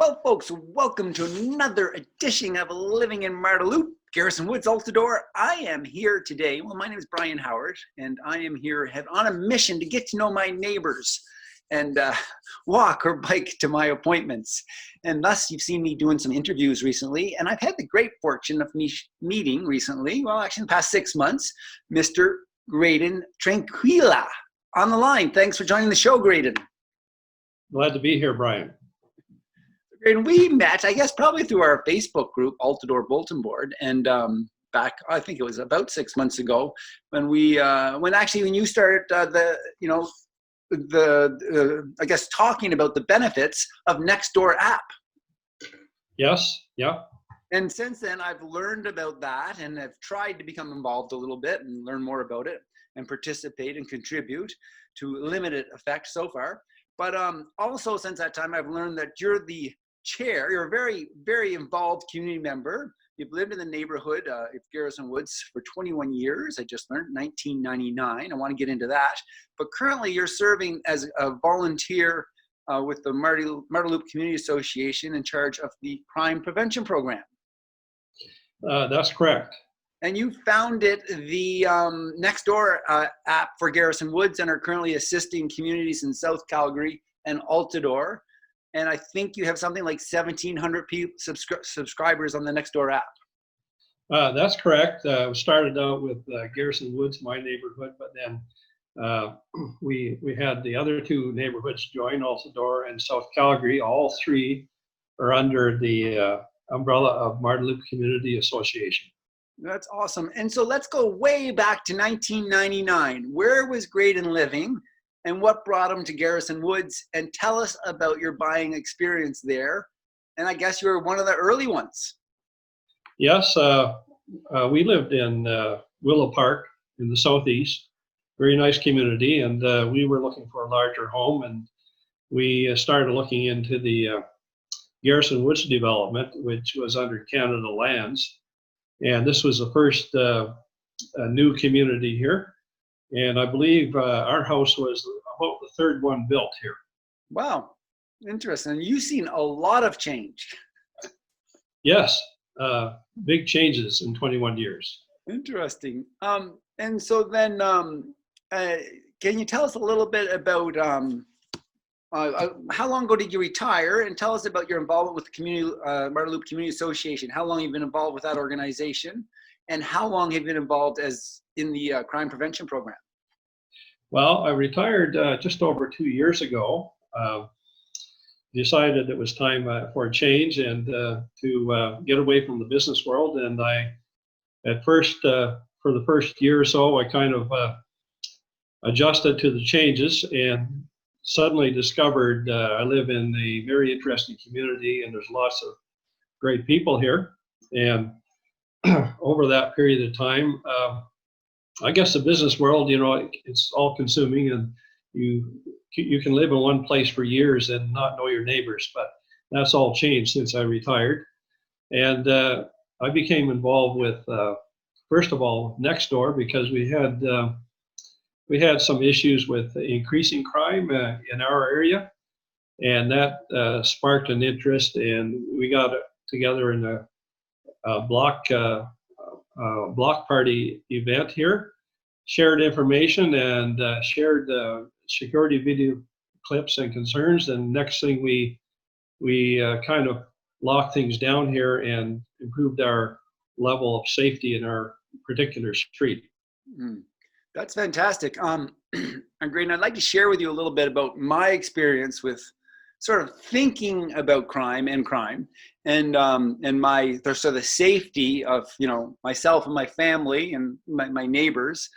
Well, folks, welcome to another edition of Living in Marda Loop. Garrison Woods, Altador. I am here today. Well, my name is Brian Howard, and I am here on a mission to get to know my neighbors and walk or bike to my appointments. And thus, you've seen me doing some interviews recently, and I've had the great fortune of meeting recently, well, actually in the past 6 months, Mr. Graydon Tranquilla on the line. Thanks for joining the show, Graydon. Glad to be here, Brian. And we met, I guess, probably through our Facebook group, Altador Bulletin Board, and back, I think it was about 6 months ago, when when you started I guess talking about the benefits of Nextdoor App. Yes, yeah. And since then, I've learned about that, and I've tried to become involved a little bit and learn more about it, and participate and contribute to limited effect so far. But also since that time, I've learned that you're the chair. You're a very, very involved community member. You've lived in the neighborhood of Garrison Woods for 21 years. I just learned 1999. I want to get into that. But currently you're serving as a volunteer with the Marda Loop Community Association in charge of the crime prevention program. That's correct. And you founded the Nextdoor app for Garrison Woods and are currently assisting communities in South Calgary and Altador. And I think you have something like 1,700 subscribers on the Nextdoor app. That's correct. We started out with Garrison Woods, my neighborhood, but then we had the other two neighborhoods join, Altador and South Calgary. All three are under the umbrella of Marda Loop Community Association. That's awesome. And so let's go way back to 1999. Where was Graydon living? And what brought him to Garrison Woods? And tell us about your buying experience there. And I guess you were one of the early ones. Yes, we lived in Willow Park in the southeast. Very nice community, and we were looking for a larger home, and we started looking into the Garrison Woods development, which was under Canada Lands. And this was the first new community here. And I believe our house was about the third one built here. Wow, interesting. You've seen a lot of change. Yes, big changes in 21 years. Interesting. And so then, can you tell us a little bit about how long ago did you retire? And tell us about your involvement with the community, Marda Loop Community Association. How long you've been involved with that organization? And how long have you been involved in the crime prevention program? Well, I retired just over 2 years ago. Decided it was time for a change and to get away from the business world. And I, at first, for the first year or so, I kind of adjusted to the changes and suddenly discovered I live in a very interesting community and there's lots of great people here. And over that period of time, I guess the business world, it's all consuming, and you can live in one place for years and not know your neighbors, but that's all changed since I retired. And I became involved with, first of all, Nextdoor, because we had some issues with increasing crime in our area, and that sparked an interest, and we got together in a block party event here, shared information and shared security video clips and concerns. And next thing we kind of locked things down here and improved our level of safety in our particular street. That's fantastic. And Graydon, I'd like to share with you a little bit about my experience with sort of thinking about crime and the safety of myself and my family and my neighbors.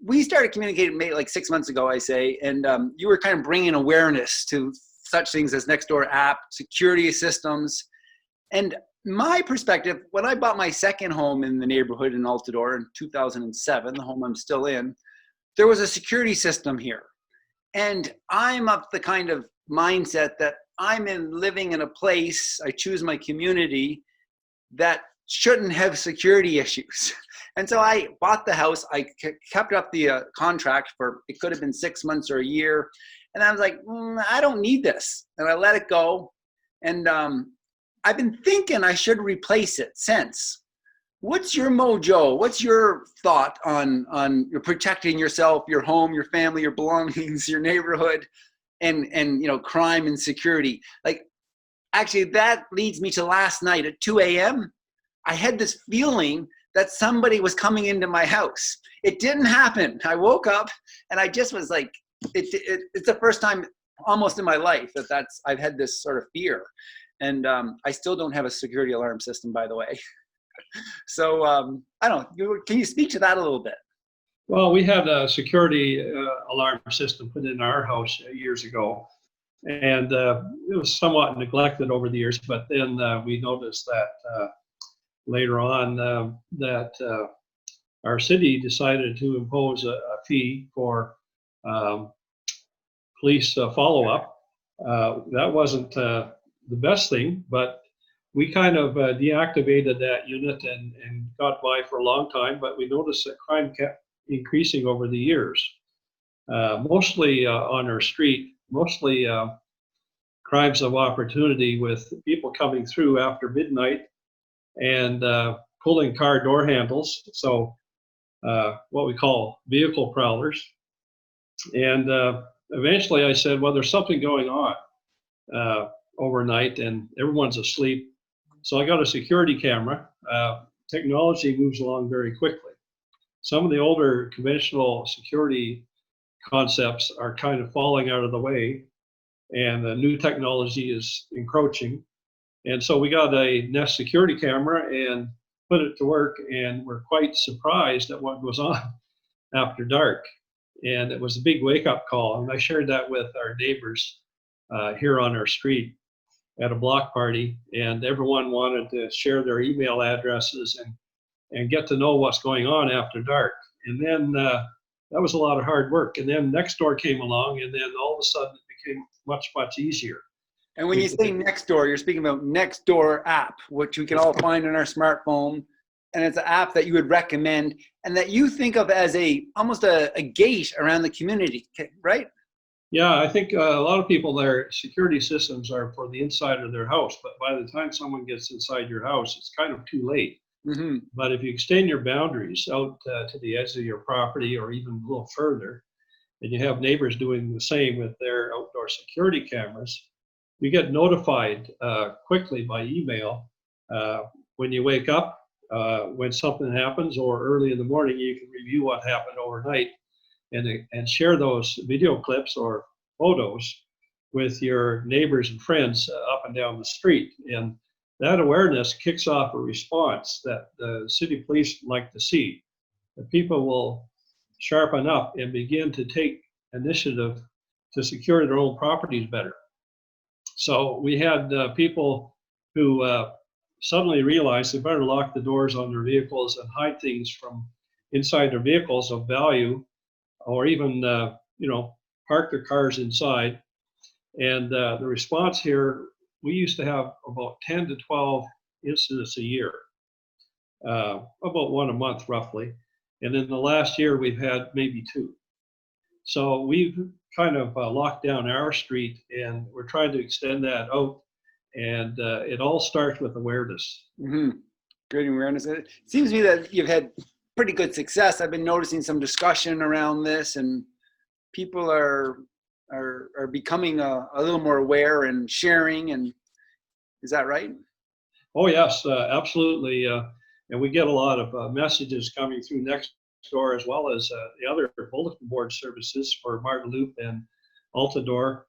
We started communicating maybe like 6 months ago, I say, and you were kind of bringing awareness to such things as Nextdoor app, security systems. And my perspective, when I bought my second home in the neighborhood in Altador in 2007, the home I'm still in, there was a security system here. And I'm of the kind of mindset that living in a place, I choose my community, that shouldn't have security issues. And so I bought the house. I kept up the contract for, it could have been 6 months or a year. And I was like, I don't need this. And I let it go. And I've been thinking I should replace it since. What's your mojo? What's your thought on your protecting yourself, your home, your family, your belongings, your neighborhood, and crime and security? Like, actually, that leads me to last night at 2 a.m. I had this feeling that somebody was coming into my house. It didn't happen. I woke up and I just was like, it's the first time almost in my life that I've had this sort of fear. And I still don't have a security alarm system, by the way. So I don't know, can you speak to that a little bit? Well, we had a security alarm system put in our house years ago, and it was somewhat neglected over the years, but then we noticed that later on that our city decided to impose a fee for police follow-up. That wasn't the best thing, but we kind of deactivated that unit and got by for a long time, but we noticed that crime kept increasing over the years, mostly on our street, mostly crimes of opportunity with people coming through after midnight and pulling car door handles, so what we call vehicle prowlers. And eventually I said, well, there's something going on overnight and everyone's asleep. So I got a security camera. Technology moves along very quickly. Some of the older conventional security concepts are kind of falling out of the way, and the new technology is encroaching. And so we got a Nest security camera and put it to work, and we're quite surprised at what goes on after dark. And it was a big wake-up call, and I shared that with our neighbors here on our street at a block party, and everyone wanted to share their email addresses and get to know what's going on after dark. And then that was a lot of hard work. And then Nextdoor came along, and then all of a sudden it became much, much easier. And when you say Nextdoor, you're speaking about Nextdoor App, which we can all find on our smartphone. And it's an app that you would recommend and that you think of as almost a gate around the community, right? Yeah, I think a lot of people, their security systems are for the inside of their house, but by the time someone gets inside your house, it's kind of too late. Mm-hmm. But if you extend your boundaries out to the edge of your property or even a little further, and you have neighbors doing the same with their outdoor security cameras, you get notified quickly by email when you wake up, when something happens, or early in the morning, you can review what happened overnight and share those video clips or photos with your neighbors and friends up and down the street. And that awareness kicks off a response that the city police like to see. That people will sharpen up and begin to take initiative to secure their own properties better. So we had people who suddenly realized they better lock the doors on their vehicles and hide things from inside their vehicles of value, or even park their cars inside. And the response here, we used to have about 10 to 12 incidents a year, about one a month roughly. And in the last year, we've had maybe 2. So we've kind of locked down our street, and we're trying to extend that out. And it all starts with awareness. Mm-hmm. Good awareness. It seems to me that you've had pretty good success. I've been noticing some discussion around this, and people are becoming a little more aware and sharing. And is that right? Oh yes, absolutely. And we get a lot of messages coming through Nextdoor, as well as the other bulletin board services for Marda Loop and Altador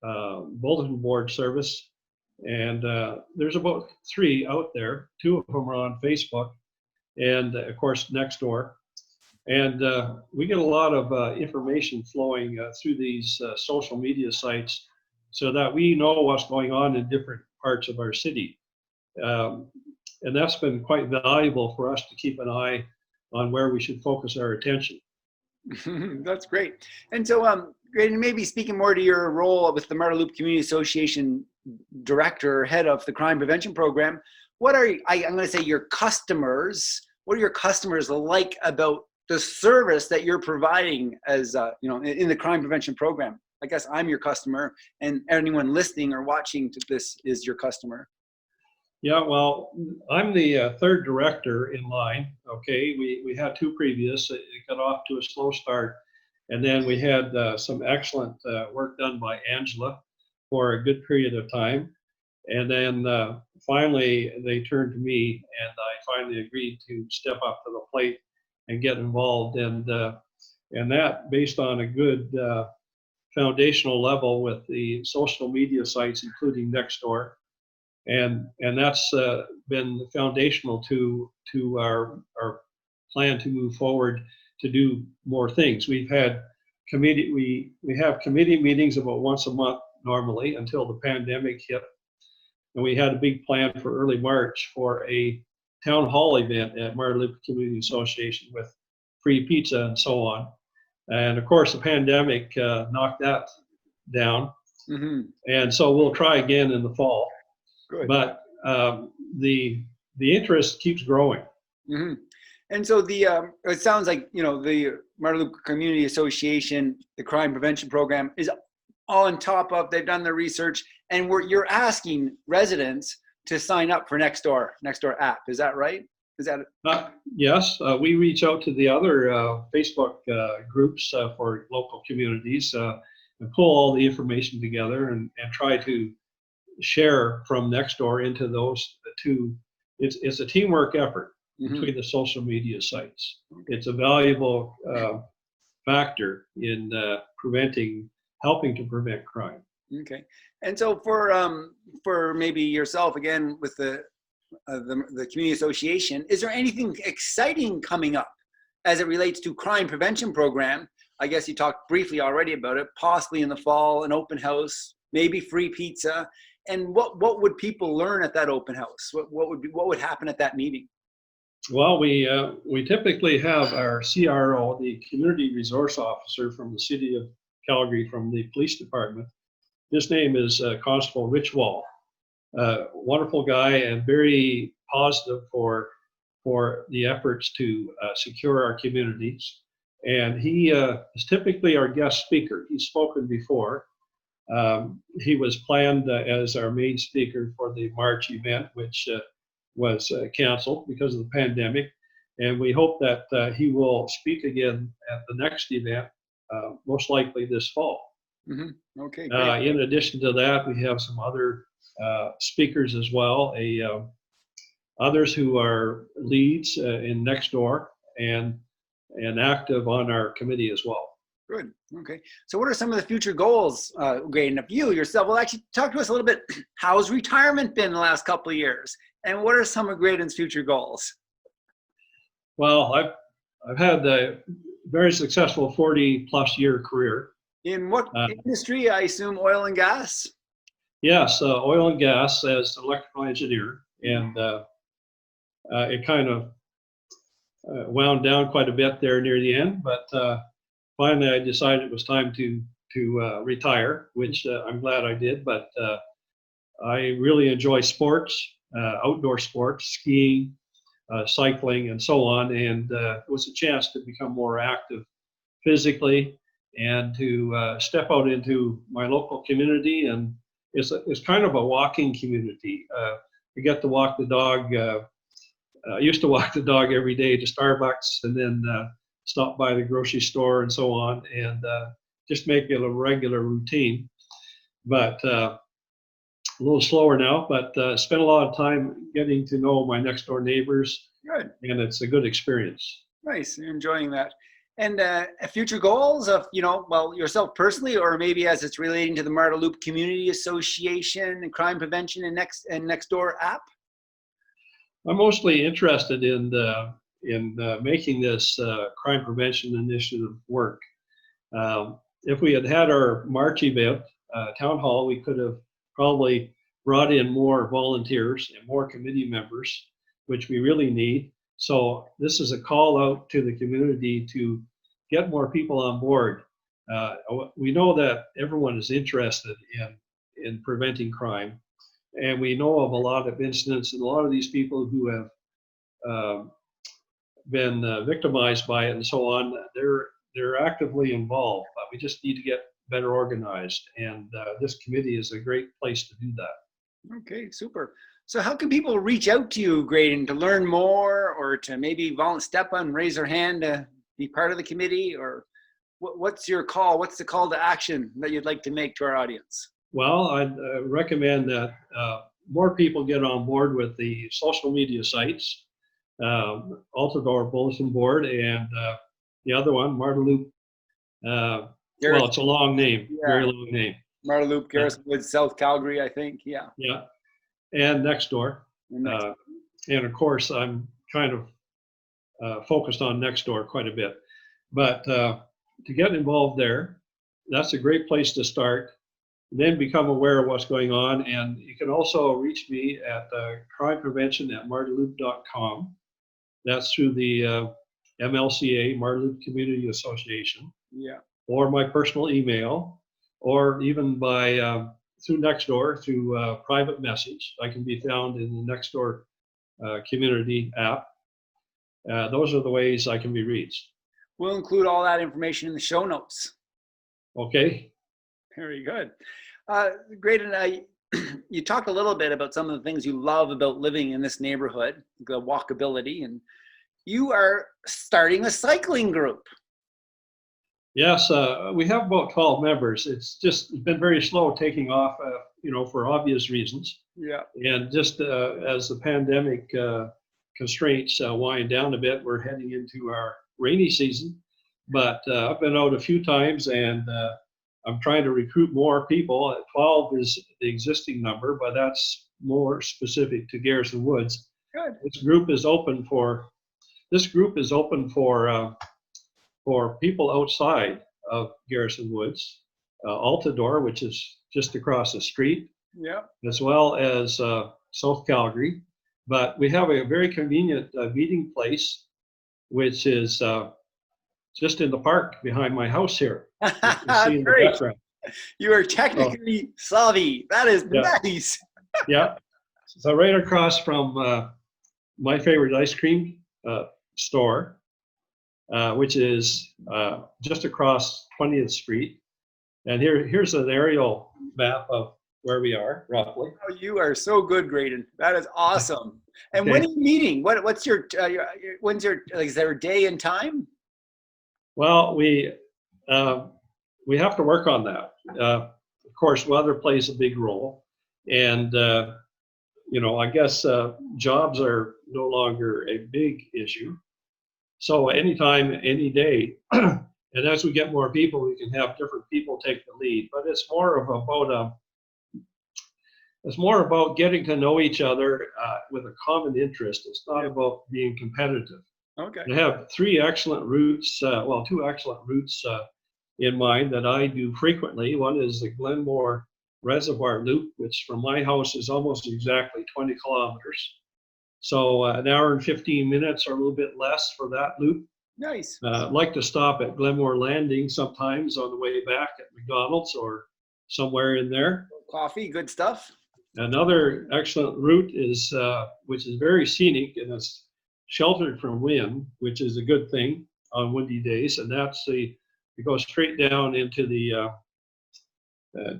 bulletin board service. And there's about 3 out there. 2 of them are on Facebook, and of course Nextdoor. And we get a lot of information flowing through these social media sites, so that we know what's going on in different parts of our city. And that's been quite valuable for us to keep an eye on where we should focus our attention. That's great. And so, Graydon, maybe speaking more to your role with the Marda Loop Community Association director or head of the crime prevention program, what are, I'm going to say, your customers, what are your customers like about the service that you're providing as, in the crime prevention program? I guess I'm your customer, and anyone listening or watching to this is your customer. Yeah, well, I'm the third director in line. Okay, we had two previous. It got off to a slow start, and then we had some excellent work done by Angela for a good period of time, and then finally they turned to me, and I finally agreed to step up to the plate and get involved, and that based on a good foundational level with the social media sites, including Nextdoor. And that's been foundational to our plan to move forward to do more things. We've had we have committee meetings about once a month normally until the pandemic hit, and we had a big plan for early March for a town hall event at Marda Loop Community Association with free pizza and so on. And of course, the pandemic knocked that down, and so we'll try again in the fall. Good. But the interest keeps growing. And so it sounds like, you know, the Marda Loop Community Association, the crime prevention program is on top of, they've done their research, and you're asking residents to sign up for Nextdoor App. Is that right? Is that yes, we reach out to the other Facebook groups for local communities and pull all the information together and try to share from Nextdoor into those two. It's a teamwork effort between the social media sites. It's a valuable factor in helping to prevent crime. Okay. And so for maybe yourself again with the community association, is there anything exciting coming up as it relates to crime prevention program? I guess you talked briefly already about it, possibly in the fall, an open house, maybe free pizza. And what would people learn at that open house? What would happen at that meeting? Well, we typically have our CRO, the Community Resource Officer from the City of Calgary, from the Police Department. His name is Constable Richwall. Wonderful guy and very positive for the efforts to secure our communities. And he is typically our guest speaker. He's spoken before. He was planned as our main speaker for the March event, which was canceled because of the pandemic. And we hope that he will speak again at the next event, most likely this fall. Okay. In addition to that, we have some other speakers as well, others who are leads in Nextdoor and active on our committee as well. Good. Okay. So what are some of the future goals, Graydon, of you yourself? Well, actually, talk to us a little bit. How's retirement been the last couple of years? And what are some of Graydon's future goals? Well, I've had a very successful 40-plus year career. In what industry? I assume oil and gas? Yes, oil and gas as electrical engineer. And it kind of wound down quite a bit there near the end, but finally I decided it was time to retire, which I'm glad I did. But I really enjoy sports, outdoor sports, skiing, cycling, and so on. And it was a chance to become more active physically and to step out into my local community. And it's kind of a walking community. I get to walk the dog. I used to walk the dog every day to Starbucks and then stop by the grocery store and so on, and just make it a regular routine. But a little slower now, but spent a lot of time getting to know my next door neighbors. Good. And it's a good experience. Nice. You're enjoying that. And future goals of, well, yourself personally, or maybe as it's relating to the Marda Loop Community Association and crime prevention and Nextdoor App? I'm mostly interested in making this crime prevention initiative work. If we had our March event, town hall, we could have probably brought in more volunteers and more committee members, which we really need. So this is a call out to the community to get more people on board. We know that everyone is interested in preventing crime, and we know of a lot of incidents and a lot of these people who have been victimized by it and so on. They're actively involved, but we just need to get better organized. And this committee is a great place to do that. Okay, super. So how can people reach out to you, Graydon, to learn more or to maybe step on, raise their hand to be part of the committee? Or what's your call? What's the call to action that you'd like to make to our audience? Well, I'd recommend that more people get on board with the social media sites, Altador Bulletin Board, and the other one, Marda Loop. Well, it's a long name, very long name. Marda Loop, Garrison Woods, South Calgary, I think. Yeah. Yeah, and Nextdoor. And of course, I'm kind of focused on Nextdoor quite a bit. But to get involved there, that's a great place to start. Then become aware of what's going on. And you can also reach me at crimeprevention@mardaloop.com. That's through the MLCA, Marda Loop Community Association. Yeah. Or my personal email, or even by through Nextdoor, through private message. I can be found in the Nextdoor Community App. Those are the ways I can be reached. We'll include all that information in the show notes. Okay. Very good. Graydon, you talked a little bit about some of the things you love about living in this neighborhood, the walkability, and you are starting a cycling group. Yes, we have about 12 members. It's been very slow taking off, for obvious reasons. Yeah. And just as the pandemic constraints wind down a bit, we're heading into our rainy season. But I've been out a few times, and I'm trying to recruit more people. 12 is the existing number, but that's more specific to Garrison Woods. Good. This group is open for people outside of Garrison Woods, Altador, which is just across the street, as well as South Calgary. But we have a very convenient meeting place, which is just in the park behind my house here. You Great. You are technically savvy. That is nice. Yeah. So right across from my favorite ice cream store, which is just across 20th Street. And here's an aerial map of where we are, roughly. Oh, you are so good, Graydon. That is awesome. And Okay. when are you meeting? What's your when's your, is there a day and time? Well, we have to work on that. Of course, weather plays a big role. And, I guess jobs are no longer a big issue. So anytime, any day, and as we get more people, we can have different people take the lead. But it's more about getting to know each other with a common interest. It's not about being competitive. Okay. I have two excellent routes in mind that I do frequently. One is the Glenmore Reservoir Loop, which from my house is almost exactly 20 kilometers. So an hour and 15 minutes or a little bit less for that loop. Nice. I'd like to stop at Glenmore Landing sometimes on the way back at McDonald's or somewhere in there. Coffee, good stuff. Another excellent route is, which is very scenic, and it's sheltered from wind, which is a good thing on windy days. And that's it goes straight down into the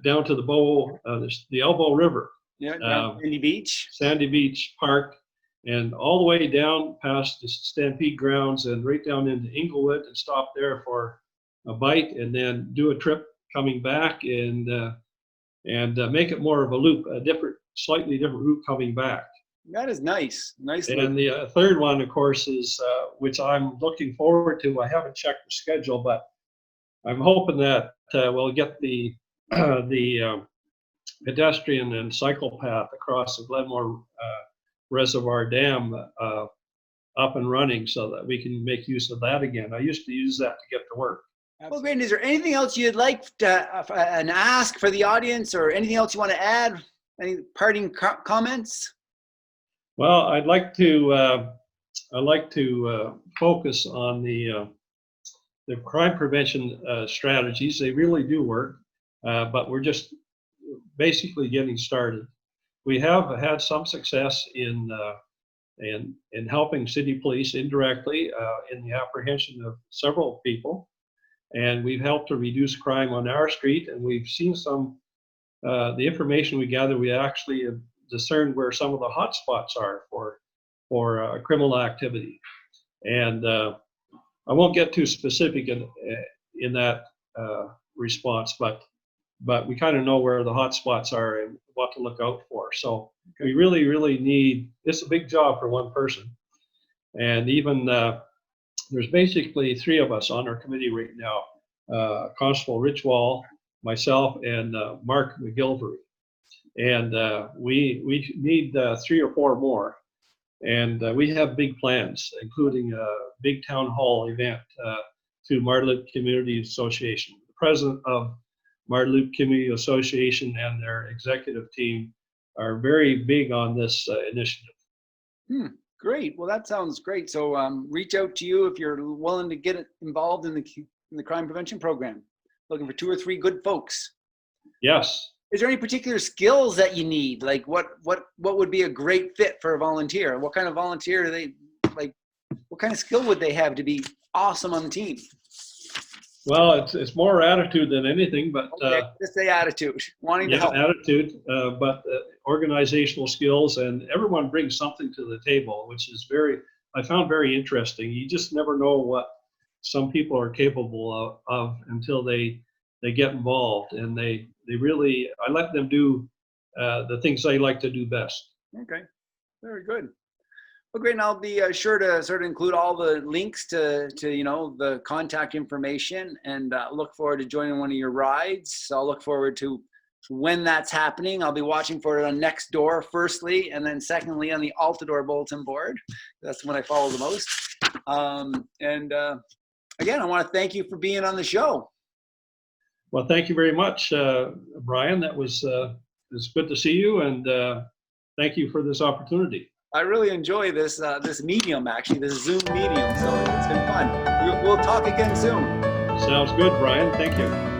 down to the Elbow River. Yeah, Sandy Beach. Sandy Beach Park, and all the way down past the Stampede grounds and right down into Inglewood, and stop there for a bite, and then do a trip coming back and make it more of a loop, slightly different route coming back. That is nice. Nice. And the third one, of course, is which I'm looking forward to. I haven't checked the schedule, but I'm hoping that we'll get the pedestrian and cycle path across the Glenmore Reservoir Dam up and running, so that we can make use of that again. I used to use that to get to work. Well, Graydon, is there anything else you'd like to ask for the audience, or anything else you want to add? Any parting comments? Well, I'd like to focus on the crime prevention strategies. They really do work, but we're just basically getting started. We have had some success in helping city police indirectly in the apprehension of several people, and we've helped to reduce crime on our street, and we've seen some, the information we gather, we actually have discerned where some of the hot spots are for criminal activity. And I won't get too specific in that response, but we kind of know where the hot spots are and what to look out for. So we really need, it's a big job for one person. And even there's basically 3 of us on our committee right now, Constable Rich Wall, myself, and Mark McGilvery. And we need 3 or 4 more. And we have big plans, including a big town hall event through Marda Loop Community Association. The president of Marda Loop Community Association and their executive team are very big on this initiative. Great. Well, that sounds great. So reach out to you if you're willing to get involved in the crime prevention program. Looking for 2 or 3 good folks. Yes. Is there any particular skills that you need? Like what would be a great fit for a volunteer? What kind of volunteer do they like? What kind of skill would they have to be awesome on the team? Well, it's more attitude than anything, but just say attitude, wanting to help. Attitude, but organizational skills, and everyone brings something to the table, which is I found very interesting. You just never know what some people are capable of until they get involved, and they really, I let them do the things they like to do best. Okay, very good. Well, great. And I'll be sure to sort of include all the links to the contact information, and look forward to joining one of your rides. So I'll look forward to when that's happening. I'll be watching for it on Nextdoor firstly, and then secondly on the Altador bulletin board. That's when I follow the most. Again, I want to thank you for being on the show. Well, thank you very much, Brian. That was it's good to see you, and thank you for this opportunity. I really enjoy this medium, actually, this Zoom medium. So it's been fun. We'll talk again soon. Sounds good, Brian. Thank you.